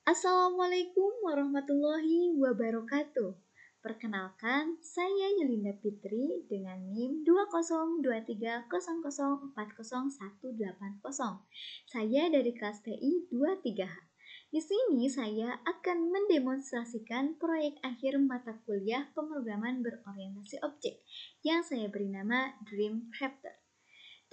Assalamualaikum warahmatullahi wabarakatuh. Perkenalkan, saya Yulinda Fitri dengan NIM 20230040180. Saya dari kelas TI 23H. Di sini saya akan mendemonstrasikan proyek akhir mata kuliah pemrograman berorientasi objek yang saya beri nama Dreamcrafter.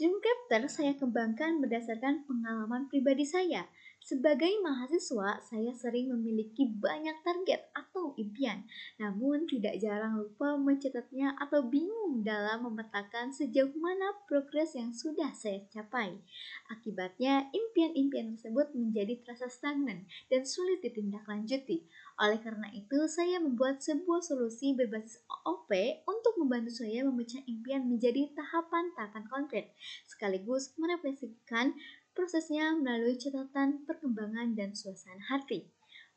Dreamcrafter saya kembangkan berdasarkan pengalaman pribadi saya. Sebagai mahasiswa, saya sering memiliki banyak target atau impian, namun tidak jarang lupa mencatatnya atau bingung dalam memetakan sejauh mana progres yang sudah saya capai. Akibatnya, impian-impian tersebut menjadi terasa stagnan dan sulit ditindaklanjuti. Oleh karena itu, saya membuat sebuah solusi berbasis OOP untuk membantu saya memecah impian menjadi tahapan-tahapan konkret, sekaligus merefleksikan prosesnya melalui catatan, perkembangan, dan suasana hati.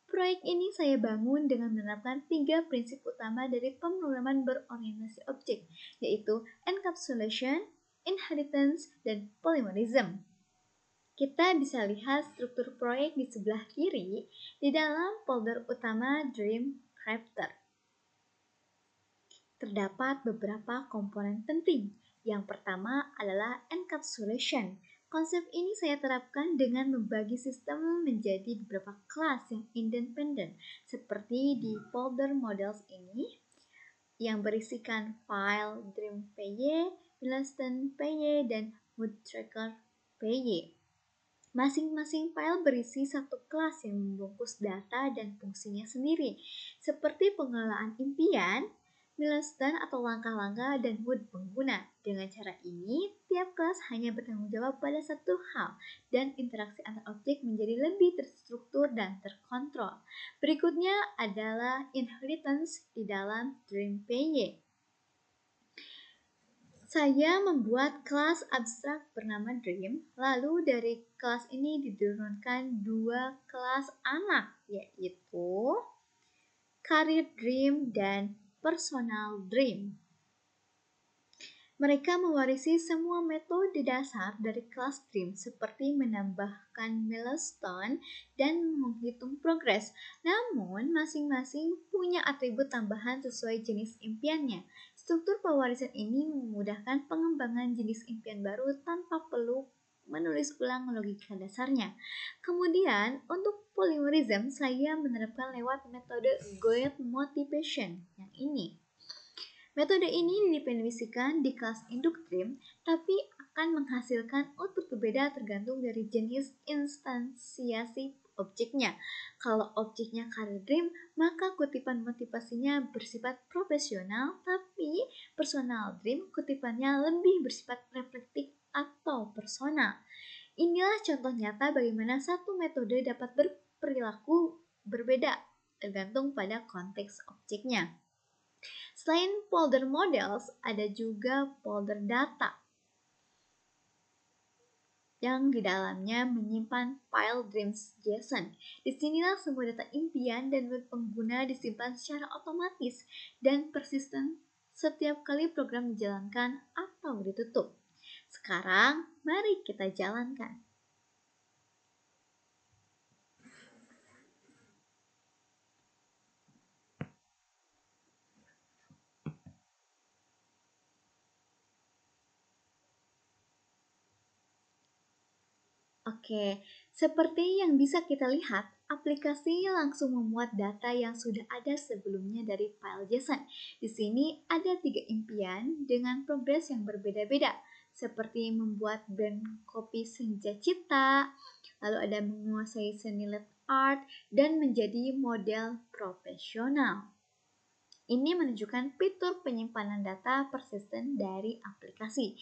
Proyek ini saya bangun dengan menerapkan 3 prinsip utama dari pemrograman berorientasi objek, yaitu encapsulation, inheritance, dan polymorphism. Kita bisa lihat struktur proyek di sebelah kiri di dalam folder utama Dreamcrafter. Terdapat beberapa komponen penting. Yang pertama adalah encapsulation. Konsep ini saya terapkan dengan membagi sistem menjadi beberapa kelas yang independen, seperti di folder models ini, yang berisikan file Dream.py, Milestone PY, dan Moodtracker PY. Masing-masing file berisi satu kelas yang membungkus data dan fungsinya sendiri, seperti pengelolaan impian, milestone atau langkah-langkah, dan mood pengguna. Dengan cara ini, tiap kelas hanya bertanggung jawab pada satu hal, dan interaksi antar objek menjadi lebih terstruktur dan terkontrol. Berikutnya adalah inheritance di dalam Dream.py. Saya membuat kelas abstrak bernama Dream, lalu dari kelas ini diturunkan 2 kelas anak, yaitu Career Dream dan Personal Dream. Mereka mewarisi semua metode dasar dari kelas Dream, seperti menambahkan milestone dan menghitung progres. Namun, masing-masing punya atribut tambahan sesuai jenis impiannya. Struktur pewarisan ini memudahkan pengembangan jenis impian baru tanpa perlu menulis ulang logika dasarnya. Kemudian, untuk polymorphism, saya menerapkan lewat metode Goethe Motivation yang ini. Metode ini didefinisikan di kelas induk Dream, tapi akan menghasilkan output berbeda tergantung dari jenis instansiasi objeknya. Kalau objeknya Career Dream, maka kutipan motivasinya bersifat profesional, tapi Personal Dream kutipannya lebih bersifat reflektif atau personal. Inilah contoh nyata bagaimana satu metode dapat berperilaku berbeda tergantung pada konteks objeknya. Selain folder models, ada juga folder data yang di dalamnya menyimpan file dreams.json. Disinilah semua data impian dan mood pengguna disimpan secara otomatis dan persisten setiap kali program dijalankan atau ditutup. Sekarang, mari kita jalankan. Oke, seperti yang bisa kita lihat, aplikasi langsung memuat data yang sudah ada sebelumnya dari file JSON. Di sini ada 3 impian dengan progres yang berbeda-beda, seperti membuat brand kopi senja cita, lalu ada menguasai seni LED art, dan menjadi model profesional. Ini menunjukkan fitur penyimpanan data persisten dari aplikasi.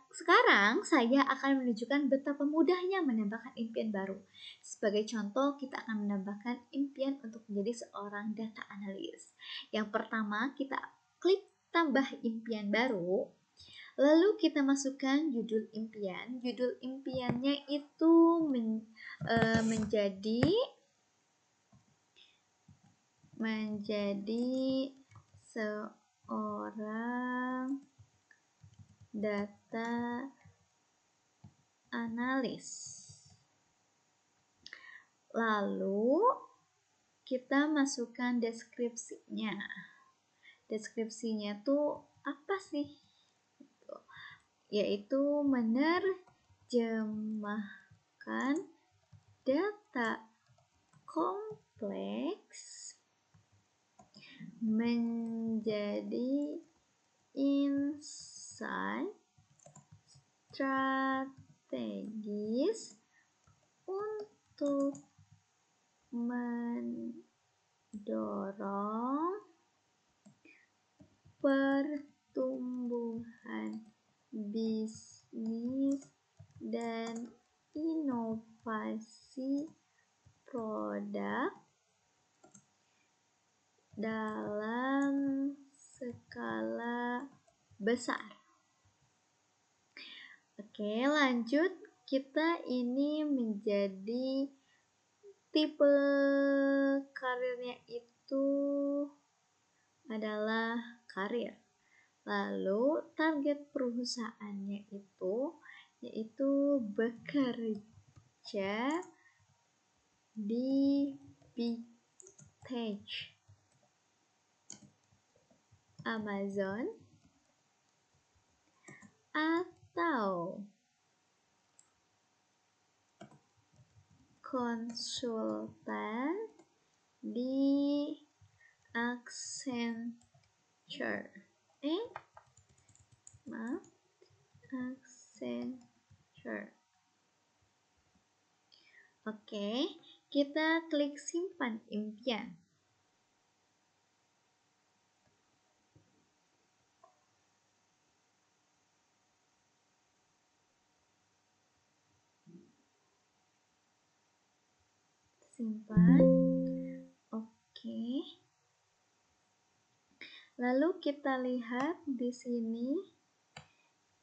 Sekarang saya akan menunjukkan betapa mudahnya menambahkan impian baru. Sebagai contoh, kita akan menambahkan impian untuk menjadi seorang data analis. Yang pertama, kita klik tambah impian baru. Lalu kita masukkan judul impian. Judul impiannya itu menjadi seorang data analis. Lalu kita masukkan deskripsinya. Deskripsinya tuh apa sih? Yaitu menerjemahkan data kompleks menjadi insight strategis untuk mendorong pertumbuhan bisnis dan inovasi produk dalam skala besar. Oke, lanjut. Kita ini menjadi tipe karirnya itu adalah karir. Lalu target perusahaannya itu yaitu bekerja di Big Tech, Amazon, atau konsultan di Accenture. Accenture. Oke, kita klik simpan impian. Simpan. Oke. Lalu kita lihat di sini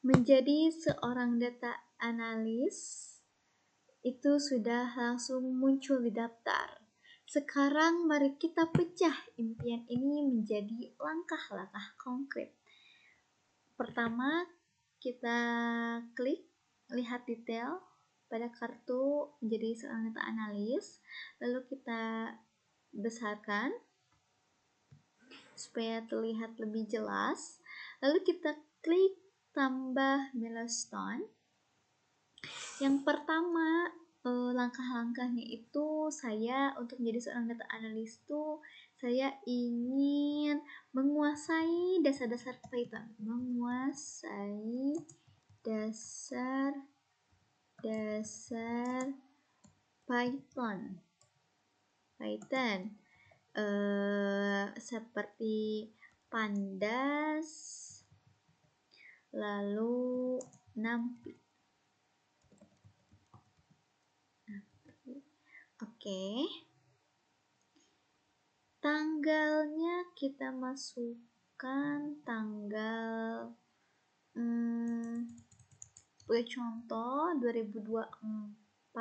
menjadi seorang data analis itu sudah langsung muncul di daftar. Sekarang mari kita pecah impian ini menjadi langkah-langkah konkret. Pertama, kita klik lihat detail pada kartu menjadi seorang data analis. Lalu kita besarkan supaya terlihat lebih jelas. Lalu kita klik tambah milestone. Yang pertama, langkah-langkahnya itu saya untuk menjadi seorang data analis itu saya ingin menguasai dasar-dasar Python. Menguasai dasar-dasar Python. Seperti pandas, lalu NumPy. Oke. Tanggalnya kita masukkan tanggal sebagai contoh 2024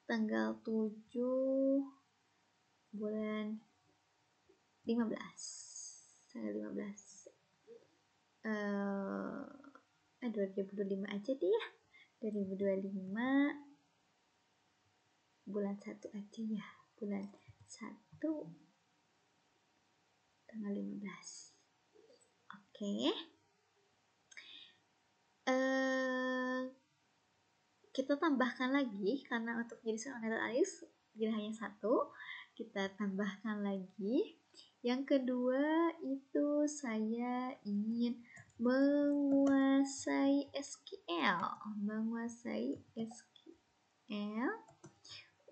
tanggal 7 bulan 15 tanggal 15 2025 aja deh ya, 2025 bulan 1 aja ya, bulan 1 tanggal 15. Oke. Kita tambahkan lagi karena untuk menjadi seorang data analis tidak hanya satu, kita tambahkan lagi. Yang kedua itu saya ingin menguasai SQL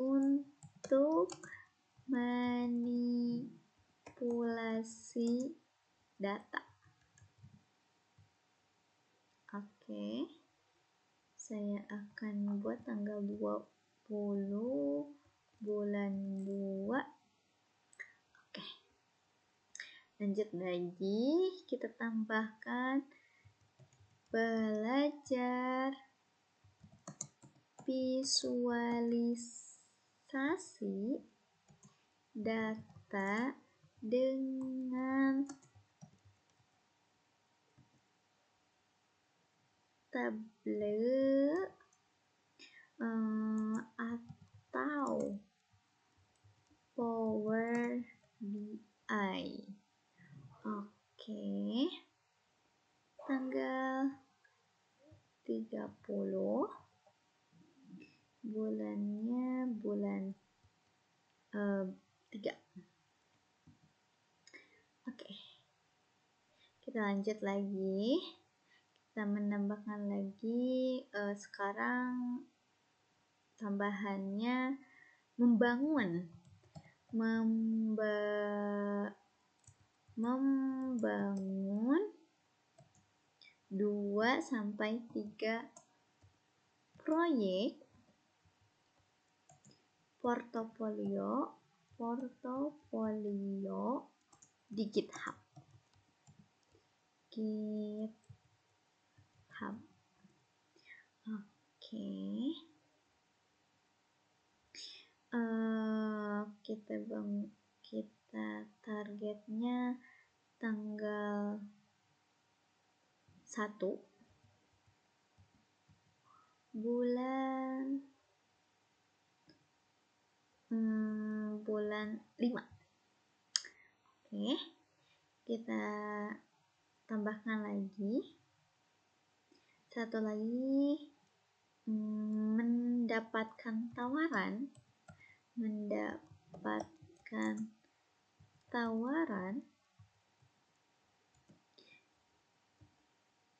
untuk manipulasi data. Oke. Saya akan buat tanggal 20 bulan 2. Oke. Lanjut lagi, kita tambahkan belajar visualisasi data dengan tabel atau Power BI. Oke. Tanggal 30, bulannya bulan 3. Oke. Kita lanjut lagi. Kita menambahkan lagi sekarang tambahannya membangun 2 sampai 3 proyek portofolio di GitHub. Oke. Kita targetnya tanggal 1 bulan 5. Oke, kita tambahkan lagi satu lagi, mendapatkan tawaran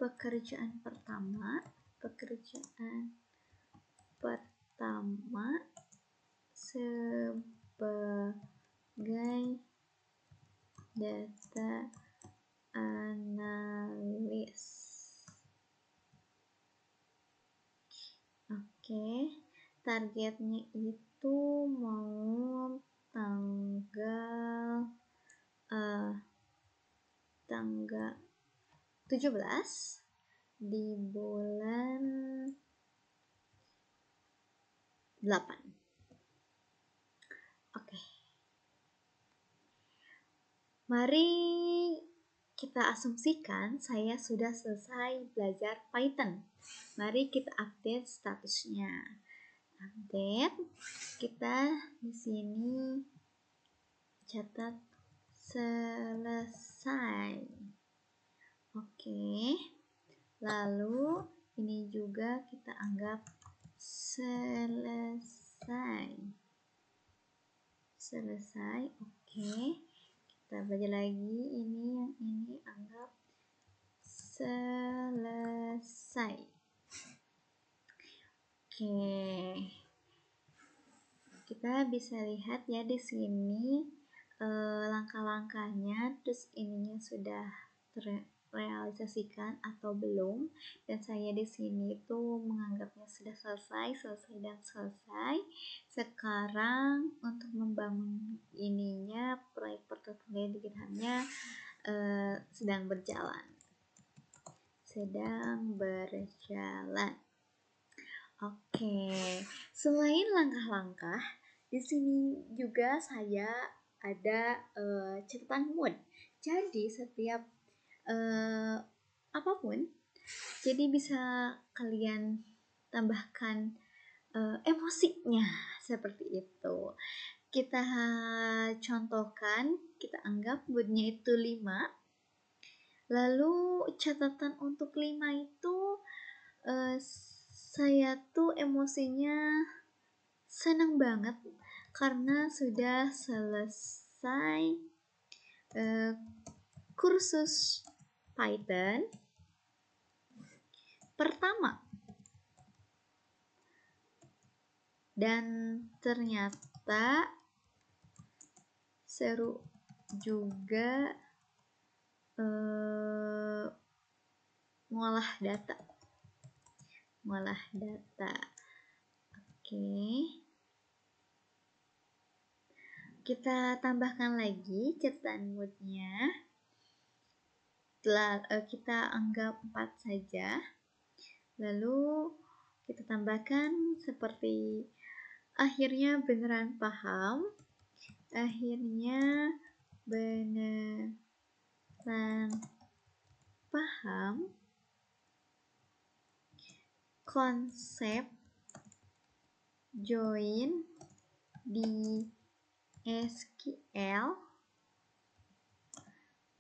pekerjaan pertama sebagai data analis. Oke, targetnya itu mau tanggal 17 di bulan 8. Oke. Mari kita asumsikan saya sudah selesai belajar Python. Mari kita update statusnya. Update, kita di sini catat selesai. Oke. Lalu ini juga kita anggap selesai. Oke. Kita baca lagi, yang ini anggap selesai. Oke. Kita bisa lihat ya di sini langkah-langkahnya, terus ininya sudah terrealisasikan atau belum, dan saya di sini tuh menganggapnya sudah selesai. Sekarang untuk membangun ininya, proyek portofolio di GitHub-nya sedang berjalan. Oke, selain langkah-langkah, di sini juga saya ada catatan mood. Jadi setiap apapun, jadi bisa kalian tambahkan emosinya seperti itu. Kita contohkan, kita anggap moodnya itu 5. Lalu catatan untuk 5 itu saya tuh emosinya senang banget karena sudah selesai kursus Python pertama, dan ternyata seru juga ngolah data. Oke. Kita tambahkan lagi catatan moodnya. Kita anggap 4 saja. Lalu kita tambahkan seperti akhirnya beneran paham. Konsep join di SQL,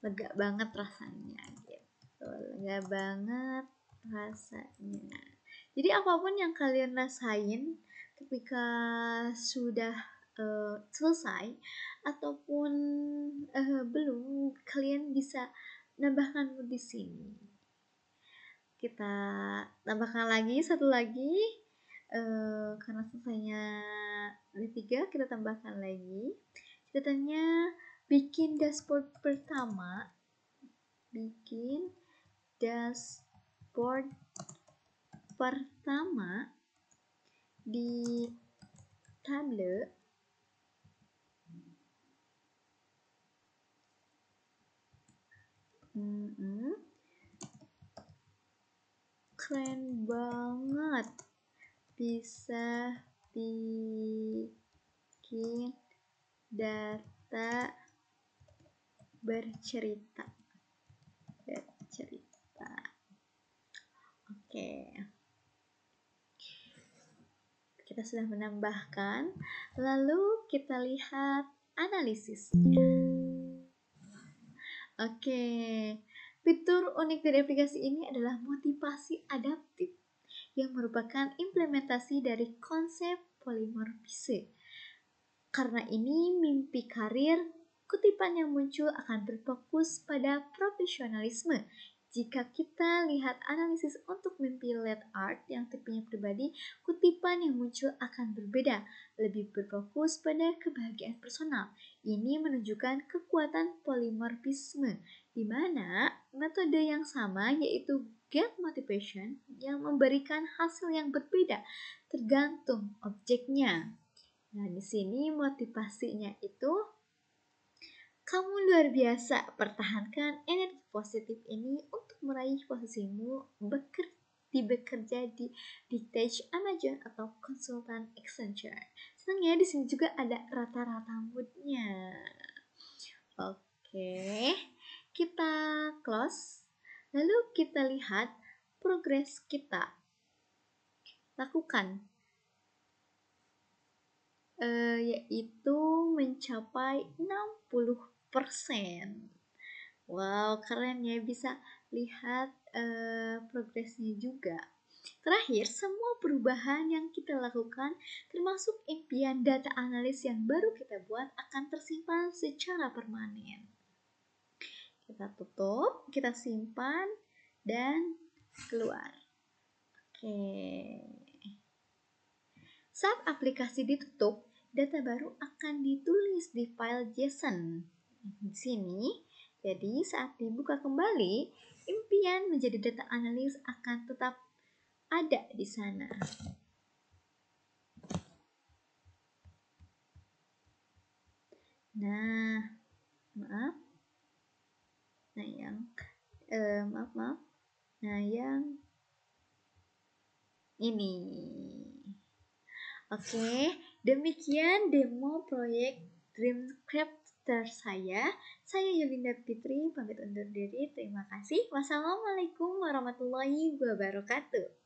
lega banget rasanya gitu, lega banget rasanya. Jadi apapun yang kalian rasain ketika sudah selesai ataupun belum, kalian bisa nambahkan di sini. Kita tambahkan lagi satu lagi, karena selesainya D3, kita tambahkan lagi. Ceritanya bikin dashboard pertama, di Tableau. Keren banget, bisa bikin data bercerita. Oke, kita sudah menambahkan, lalu kita lihat analisisnya. Oke, fitur unik dari aplikasi ini adalah motivasi adaptif, yang merupakan implementasi dari konsep polimorfisme. Karena ini mimpi karir, kutipan yang muncul akan berfokus pada profesionalisme. Jika kita lihat analisis untuk mimpi lead art yang tipenya pribadi, kutipan yang muncul akan berbeda, lebih berfokus pada kebahagiaan personal. Ini menunjukkan kekuatan polimorfisme, di mana metode yang sama yaitu get motivation yang memberikan hasil yang berbeda tergantung objeknya. Nah, di sini motivasinya itu, kamu luar biasa, pertahankan energi positif ini untuk meraih posisimu bekerja di Dictage Amazon atau konsultan Accenture. Senang ya, di sini juga ada rata-rata moodnya. Oke, kita close. Lalu kita lihat progres kita. Lakukan. Yaitu mencapai 60%. Wow, keren ya, bisa lihat progresnya juga. Terakhir, semua perubahan yang kita lakukan, termasuk impian data analis yang baru kita buat, akan tersimpan secara permanen. Kita tutup, kita simpan, dan keluar. Oke. Saat aplikasi ditutup, data baru akan ditulis di file JSON. Di sini, jadi saat dibuka kembali, impian menjadi data analis akan tetap ada di sana. Nah, maaf. Nah, yang ini. Oke, demikian demo proyek Dreamcrafter saya. Saya Yulinda Fitri, pamit undur diri. Terima kasih. Wassalamualaikum warahmatullahi wabarakatuh.